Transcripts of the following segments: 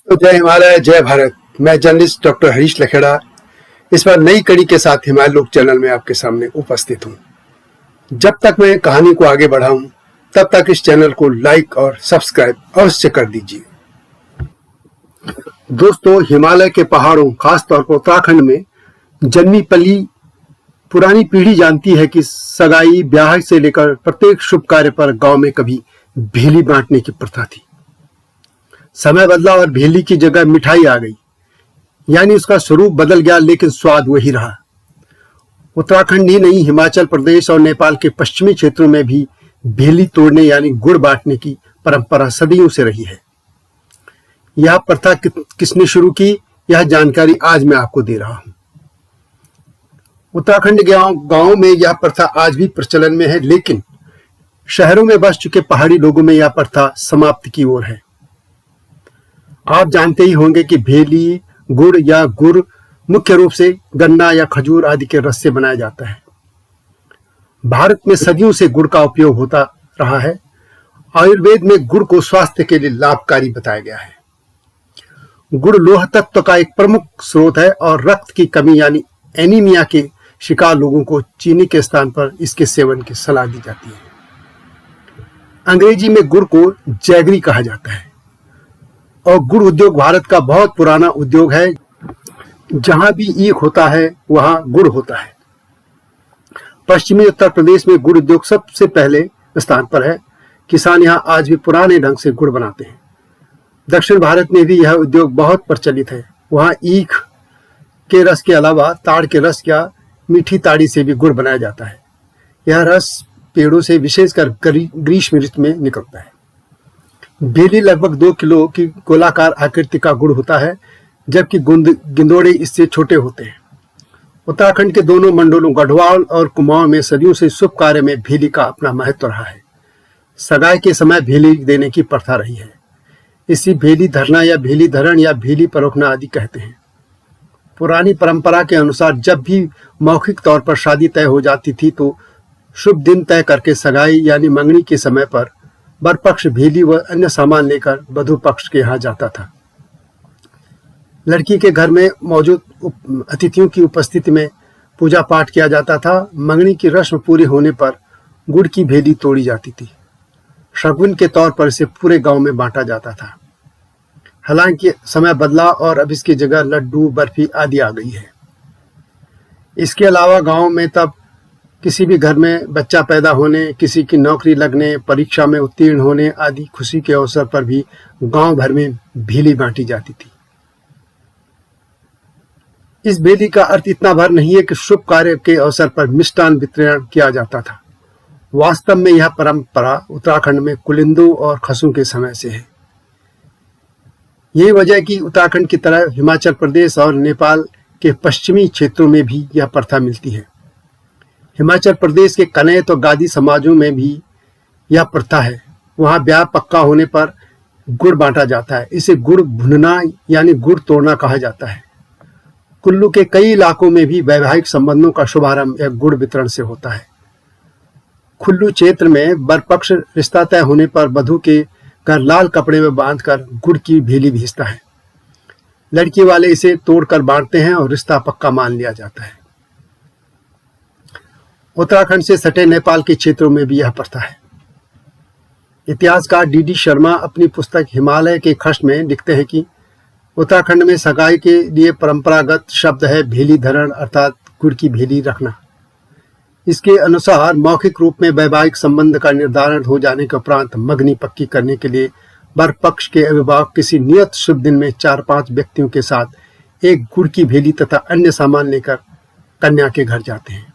तो जय हिमालय, जय भारत। मैं जर्नलिस्ट डॉक्टर हरीश लखेड़ा इस बार नई कड़ी के साथ हिमालय लोक चैनल में आपके सामने उपस्थित हूँ। जब तक मैं कहानी को आगे बढ़ाऊं तब तक इस चैनल को लाइक और सब्सक्राइब अवश्य कर दीजिए। दोस्तों, हिमालय के पहाड़ों, खासतौर पर उत्तराखंड में जन्मी पली पुरानी पीढ़ी जानती है कि सगाई, ब्याह से लेकर प्रत्येक शुभ कार्य पर गांव में कभी भेली बांटने की प्रथा थी। समय बदला और भेली की जगह मिठाई आ गई, यानी उसका स्वरूप बदल गया लेकिन स्वाद वही रहा। उत्तराखंड ही नहीं, हिमाचल प्रदेश और नेपाल के पश्चिमी क्षेत्रों में भी भेली तोड़ने यानी गुड़ बांटने की परंपरा सदियों से रही है। यह प्रथा किसने शुरू की, यह जानकारी आज मैं आपको दे रहा हूं। उत्तराखंड गांव में यह प्रथा आज भी प्रचलन में है, लेकिन शहरों में बस चुके पहाड़ी लोगों में यह प्रथा समाप्ति की ओर है। आप जानते ही होंगे कि भेली गुड़ या गुड़ मुख्य रूप से गन्ना या खजूर आदि के रस से बनाया जाता है। भारत में सदियों से गुड़ का उपयोग होता रहा है। आयुर्वेद में गुड़ को स्वास्थ्य के लिए लाभकारी बताया गया है। गुड़ लोह तत्व का एक प्रमुख स्रोत है और रक्त की कमी यानी एनीमिया के शिकार लोगों को चीनी के स्थान पर इसके सेवन की सलाह दी जाती है। अंग्रेजी में गुड़ को जैगरी कहा जाता है और गुड़ उद्योग भारत का बहुत पुराना उद्योग है। जहां भी ईख होता है वहां गुड़ होता है। पश्चिमी उत्तर प्रदेश में गुड़ उद्योग सबसे पहले स्थान पर है। किसान यहां आज भी पुराने ढंग से गुड़ बनाते हैं। दक्षिण भारत में भी यह उद्योग बहुत प्रचलित है। वहां ईख के रस के अलावा ताड़ के रस या मीठी ताड़ी से भी गुड़ बनाया जाता है। यह रस पेड़ों से विशेषकर ग्रीष्म ऋतु में निकलता है। भेली लगभग 2 किलो की गोलाकार आकृति का गुड़ होता है, जबकि गिंदोड़े इससे छोटे होते हैं। उत्तराखंड के दोनों मंडलों गढ़वाल और कुमाऊं में सदियों से शुभ कार्य में भेली का अपना महत्व रहा है। सगाई के समय भेली देने की प्रथा रही है। इसी भेली धरना या भेली धरण या भेली परोखना आदि कहते हैं। पुरानी परंपरा के अनुसार जब भी मौखिक तौर पर शादी तय हो जाती थी तो शुभ दिन तय करके सगाई यानी मंगनी के समय पर वर पक्ष भेली व अन्य सामान लेकर वधु पक्ष के यहाँ जाता था। लड़की के घर में मौजूद अतिथियों की उपस्थिति में पूजा पाठ किया जाता था। मंगनी की रस्म पूरी होने पर गुड़ की भेली तोड़ी जाती थी। शगुन के तौर पर इसे पूरे गांव में बांटा जाता था। हालांकि समय बदला और अब इसकी जगह लड्डू, बर्फी आदि आ गई है। इसके अलावा गांव में तब किसी भी घर में बच्चा पैदा होने, किसी की नौकरी लगने, परीक्षा में उत्तीर्ण होने आदि खुशी के अवसर पर भी गांव भर में भेली बांटी जाती थी। इस भेली का अर्थ इतना भर नहीं है कि शुभ कार्य के अवसर पर मिष्टान वितरण किया जाता था। वास्तव में यह परंपरा उत्तराखंड में कुलिंदों और खसों के समय से है। यही वजह कि उत्तराखंड की तरह हिमाचल प्रदेश और नेपाल के पश्चिमी क्षेत्रों में भी यह प्रथा मिलती है। हिमाचल प्रदेश के कनैत और गादी समाजों में भी यह प्रथा है। वहां ब्याह पक्का होने पर गुड़ बांटा जाता है। इसे गुड़ भुनना यानी गुड़ तोड़ना कहा जाता है। कुल्लू के कई इलाकों में भी वैवाहिक संबंधों का शुभारंभ यह गुड़ वितरण से होता है। कुल्लू क्षेत्र में वर पक्ष रिश्ता तय होने पर वधु के घर लाल कपड़े में बांधकर गुड़ की भेली भेजता है। लड़की वाले इसे तोड़कर बांटते हैं और रिश्ता पक्का मान लिया जाता है। उत्तराखंड से सटे नेपाल के क्षेत्रों में भी यह प्रथा है। इतिहासकार डी शर्मा अपनी पुस्तक हिमालय के खष्ट में लिखते हैं कि उत्तराखंड में सगाई के लिए परंपरागत शब्द है भेली धरण, अर्थात गुड़ की भेली रखना। इसके अनुसार मौखिक रूप में वैवाहिक संबंध का निर्धारण हो जाने के उपरांत मंगनी पक्की करने के लिए वर पक्ष के अभिभावक किसी नियत शुभ दिन में 4-5 व्यक्तियों के साथ एक गुड़ की भेली तथा अन्य सामान लेकर कन्या के घर जाते हैं।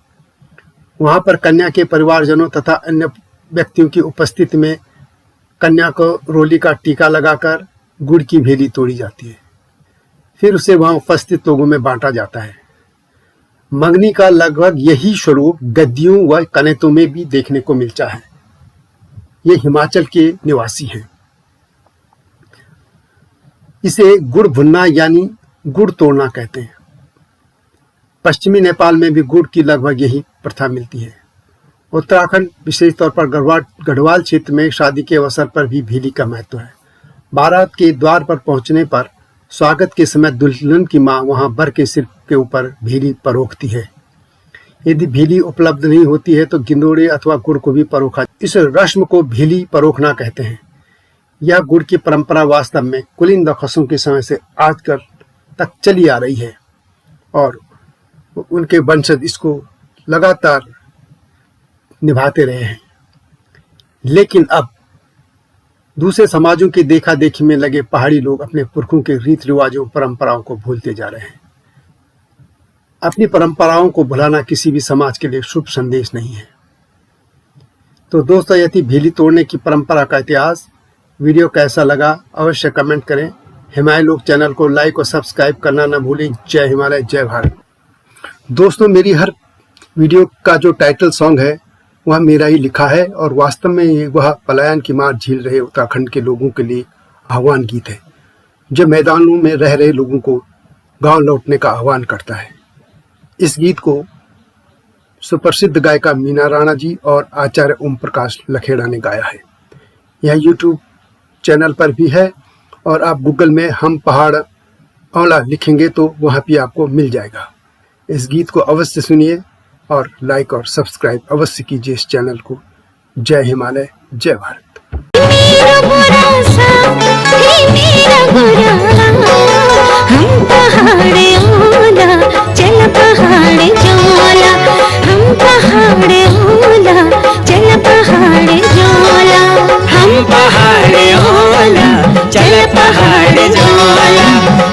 वहां पर कन्या के परिवारजनों तथा अन्य व्यक्तियों की उपस्थिति में कन्या को रोली का टीका लगाकर गुड़ की भेली तोड़ी जाती है। फिर उसे वहां उपस्थित लोगों में बांटा जाता है। मंगनी का लगभग यही स्वरूप गद्दियों व कनेतों में भी देखने को मिलता है। ये हिमाचल के निवासी हैं। इसे गुड़ भुनना यानी गुड़ तोड़ना कहते हैं। पश्चिमी नेपाल में भी गुड़ की लगभग यही प्रथा मिलती है। उत्तराखंड विशेष तौर पर गढ़वाल क्षेत्र में शादी के अवसर पर भी भेली का महत्व है। बारात के द्वार पर पहुंचने पर स्वागत के समय दुल्हन की माँ वहां बर के सिर के ऊपर भेली परोखती है। यदि भेली उपलब्ध नहीं होती है तो गिंदोड़े अथवा गुड़ को भी परोखा। इस रस्म को भेली परोखना कहते हैं। यह गुड़ की परंपरा वास्तव में कुलिंद खसों के समय से आज तक चली आ रही है और उनके वंशज इसको लगातार निभाते रहे हैं। लेकिन अब दूसरे समाजों की देखा देखी में लगे पहाड़ी लोग अपने पुरखों के रीति रिवाजों परंपराओं को भूलते जा रहे हैं। अपनी परंपराओं को भुलाना किसी भी समाज के लिए शुभ संदेश नहीं है। तो दोस्तों, यदि भेली तोड़ने की परंपरा का इतिहास वीडियो कैसा लगा अवश्य कमेंट करें। हिमालय लोक चैनल को लाइक और सब्सक्राइब करना न भूलें। जय हिमालय, जय भारत। दोस्तों, मेरी हर वीडियो का जो टाइटल सॉन्ग है वह मेरा ही लिखा है और वास्तव में वह पलायन की मार झेल रहे उत्तराखंड के लोगों के लिए आह्वान गीत है, जो मैदानों में रह रहे लोगों को गांव लौटने का आह्वान करता है। इस गीत को सुप्रसिद्ध गायिका मीना राणा जी और आचार्य ओम प्रकाश लखेड़ा ने गाया है। यह यूट्यूब चैनल पर भी है और आप गूगल में हम पहाड़ औला लिखेंगे तो वहाँ भी आपको मिल जाएगा। इस गीत को अवश्य सुनिए और लाइक और सब्सक्राइब अवश्य कीजिए इस चैनल को। जय हिमालय, जय भारत।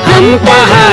हम पहाड़